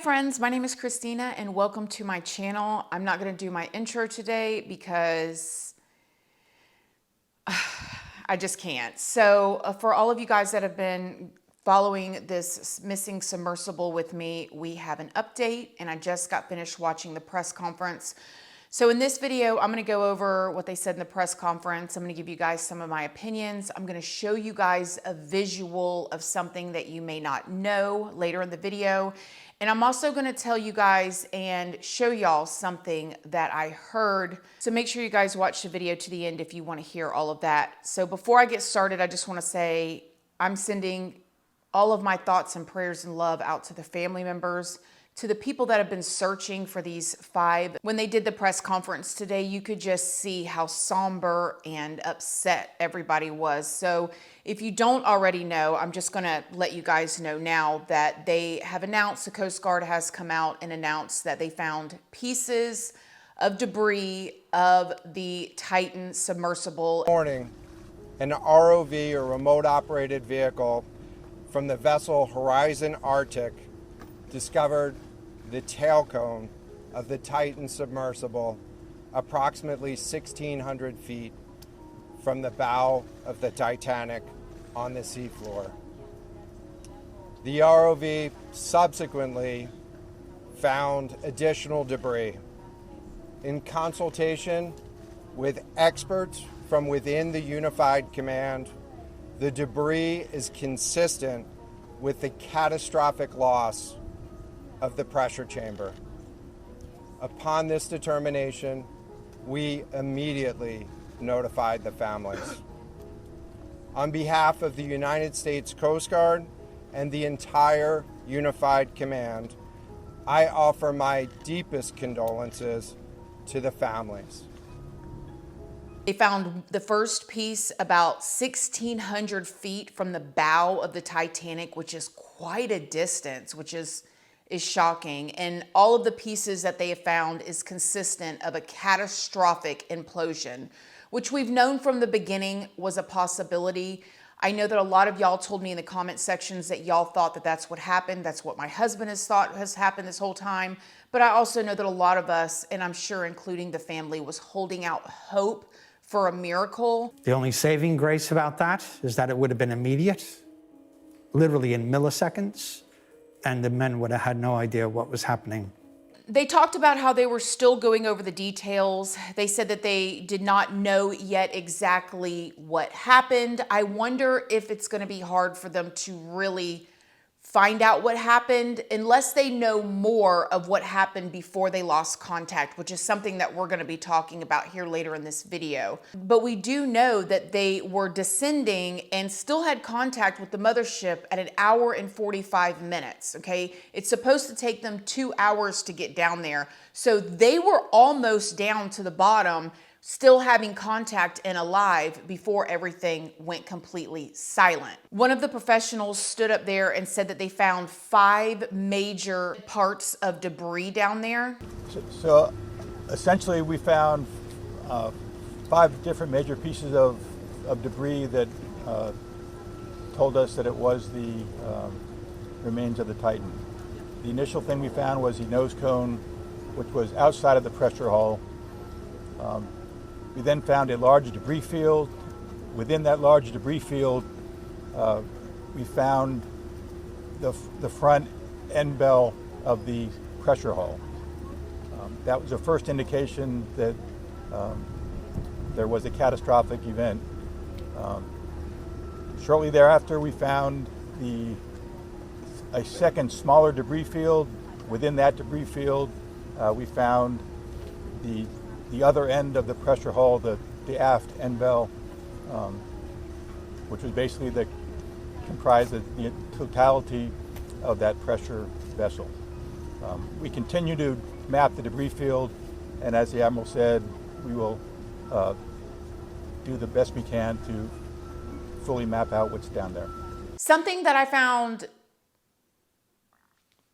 friends, my name is Christina and welcome to my channel. I'm not going to do my intro today because I just can't. So for all of you guys that have been following this missing submersible with me, we have an update and I just got finished watching the press conference. So in this video, I'm going to go over what they said in the press conference. I'm going to give you guys some of my opinions. I'm going to show you guys a visual of something that you may not know later in the video. And I'm also going to tell you guys and show y'all something that I heard. So make sure you guys watch the video to the end if you want to hear all of that. So before I get started, I just want to say I'm sending all of my thoughts and prayers and love out to the family members, to the people that have been searching for these five. When they did the press conference today, you could just see how somber and upset everybody was. So if you don't already know, I'm just gonna let you guys know now that they have announced, the Coast Guard has come out and announced that they found pieces of debris of the Titan submersible. Morning, an ROV or remote operated vehicle from the vessel Horizon Arctic discovered the tail cone of the Titan submersible approximately 1,600 feet from the bow of the Titanic on the seafloor. The ROV subsequently found additional debris. In consultation with experts from within the Unified Command, the debris is consistent with the catastrophic loss of the pressure chamber. Upon this determination, we immediately notified the families. On behalf of the United States Coast Guard and the entire Unified Command, I offer my deepest condolences to the families. They found the first piece about 1,600 feet from the bow of the Titanic, which is quite a distance, which is shocking. And all of the pieces that they have found is consistent of a catastrophic implosion, which we've known from the beginning was a possibility. I know that a lot of y'all told me in the comment sections that y'all thought that that's what happened. That's what my husband has thought has happened this whole time. But I also know that a lot of us, and I'm sure including the family, was holding out hope for a miracle. The only saving grace about that is that it would have been immediate, literally in milliseconds, and the men would have had no idea what was happening. They talked about how they were still going over the details. They said that they did not know yet exactly what happened. I wonder if it's going to be hard for them to really find out what happened unless they know more of what happened before they lost contact, which is something that we're going to be talking about here later in this video. But we do know that they were descending and still had contact with the mothership at 1 hour and 45 minutes, okay? It's supposed to take them 2 hours to get down there. So they were almost down to the bottom, still having contact and alive before everything went completely silent. One of the professionals stood up there and said that they found 5 major parts of debris down there. So essentially we found 5 different major pieces of debris that told us that it was the remains of the Titan. The initial thing we found was the nose cone, which was outside of the pressure hull. We then found a large debris field. Within that large debris field, we found the front end bell of the pressure hull. That was the first indication that there was a catastrophic event. Shortly thereafter, we found a second smaller debris field. Within that debris field, we found the other end of the pressure hull, the aft end bell, which was basically comprised of the totality of that pressure vessel. We continue to map the debris field, and as the Admiral said, we will do the best we can to fully map out what's down there. Something that I found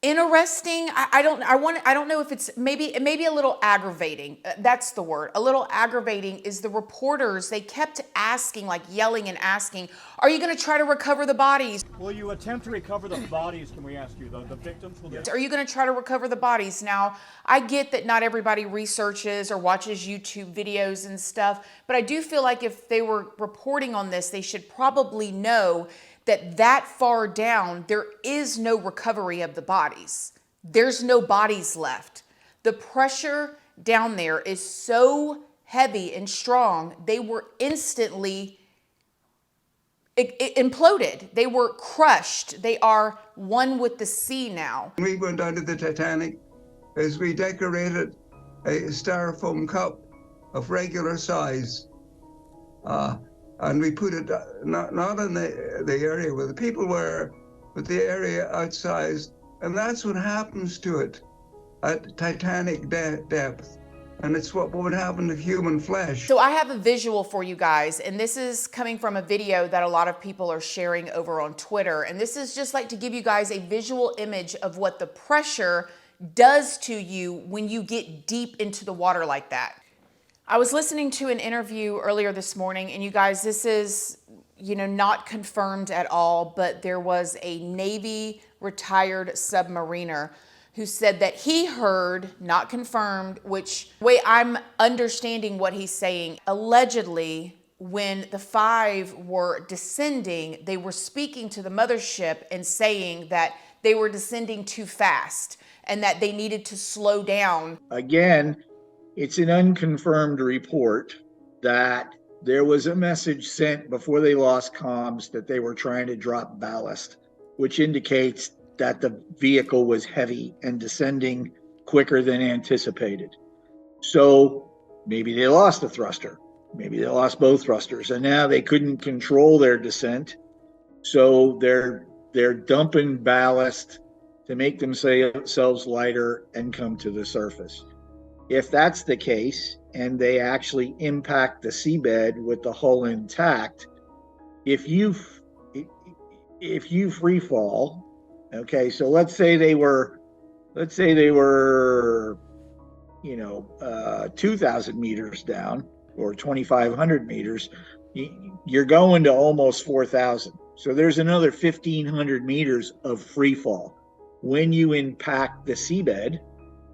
interesting. I don't know if it's maybe a little aggravating. That's the word. A little aggravating is the reporters, they kept asking, like yelling and asking, are you going to try to recover the bodies? Will you attempt to recover the bodies, can we ask you? The victims? Will they... Are you going to try to recover the bodies? Now, I get that not everybody researches or watches YouTube videos and stuff, but I do feel like if they were reporting on this, they should probably know that far down, there is no recovery of the bodies. There's no bodies left. The pressure down there is so heavy and strong, they were instantly imploded. They were crushed. They are one with the sea now. We went onto the Titanic as we decorated a styrofoam cup of regular size. And we put it not in the area where the people were, but the area outside. And that's what happens to it at Titanic depth. And it's what would happen to human flesh. So I have a visual for you guys, and this is coming from a video that a lot of people are sharing over on Twitter. And this is just like to give you guys a visual image of what the pressure does to you when you get deep into the water like that. I was listening to an interview earlier this morning, and you guys, this is, not confirmed at all, but there was a Navy retired submariner who said that he heard, not confirmed, which way I'm understanding what he's saying, allegedly when the 5 were descending, they were speaking to the mothership and saying that they were descending too fast and that they needed to slow down. Again, it's an unconfirmed report that there was a message sent before they lost comms that they were trying to drop ballast, which indicates that the vehicle was heavy and descending quicker than anticipated. So maybe they lost a thruster. Maybe they lost both thrusters, and now they couldn't control their descent. So they're dumping ballast to make themselves lighter and come to the surface. If that's the case, and they actually impact the seabed with the hull intact, if you free fall, okay, so let's say they were 2,000 meters down or 2,500 meters, you're going to almost 4,000. So there's another 1,500 meters of free fall. When you impact the seabed,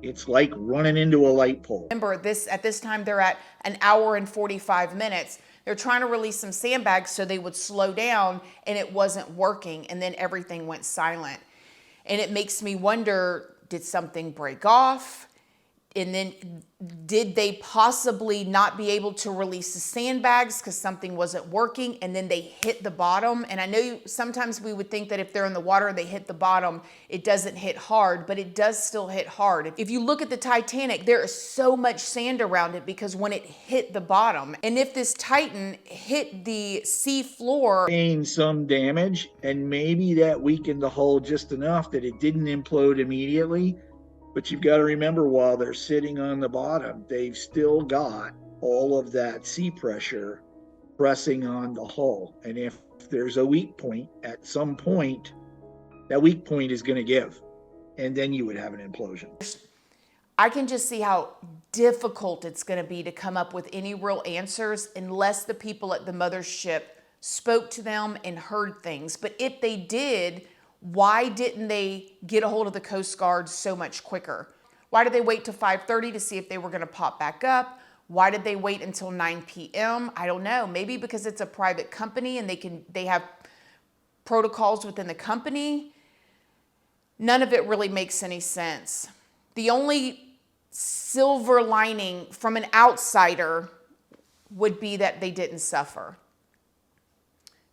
it's like running into a light pole. Remember, at this time, they're at 1 hour and 45 minutes. They're trying to release some sandbags so they would slow down, and it wasn't working, and then everything went silent. And it makes me wonder, did something break off? And then did they possibly not be able to release the sandbags because something wasn't working, and then they hit the bottom? And I know sometimes we would think that if they're in the water and they hit the bottom, it doesn't hit hard, but it does still hit hard. If you look at the Titanic, there is so much sand around it because when it hit the bottom, and if this Titan hit the sea floor, sustained some damage, and maybe that weakened the hull just enough that it didn't implode immediately. But you've got to remember, while they're sitting on the bottom, they've still got all of that sea pressure pressing on the hull. And if there's a weak point, at some point, that weak point is going to give. And then you would have an implosion. I can just see how difficult it's going to be to come up with any real answers unless the people at the mothership spoke to them and heard things. But if they did, why didn't they get a hold of the Coast Guard so much quicker? Why did they wait till 5:30 to see if they were going to pop back up? Why did they wait until 9 p.m.? I don't know. Maybe because it's a private company and they have protocols within the company. None of it really makes any sense. The only silver lining from an outsider would be that they didn't suffer.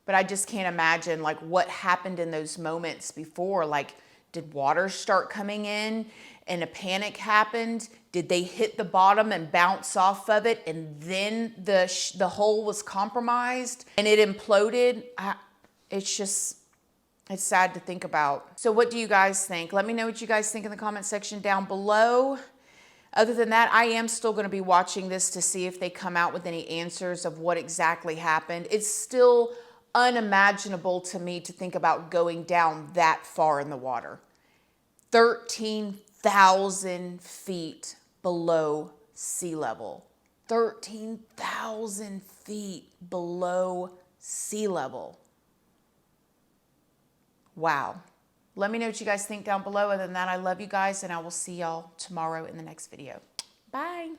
But I just can't imagine like what happened in those moments before. Like, did water start coming in and a panic happened? Did they hit the bottom and bounce off of it, and then the hull was compromised and it imploded? It's sad to think about. So what do you guys think? Let me know what you guys think in the comment section down below. Other than that, I am still going to be watching this to see if they come out with any answers of what exactly happened. It's still unimaginable to me to think about going down that far in the water. 13,000 feet below sea level. 13,000 feet below sea level. Wow. Let me know what you guys think down below. Other than that, I love you guys, and I will see y'all tomorrow in the next video. Bye.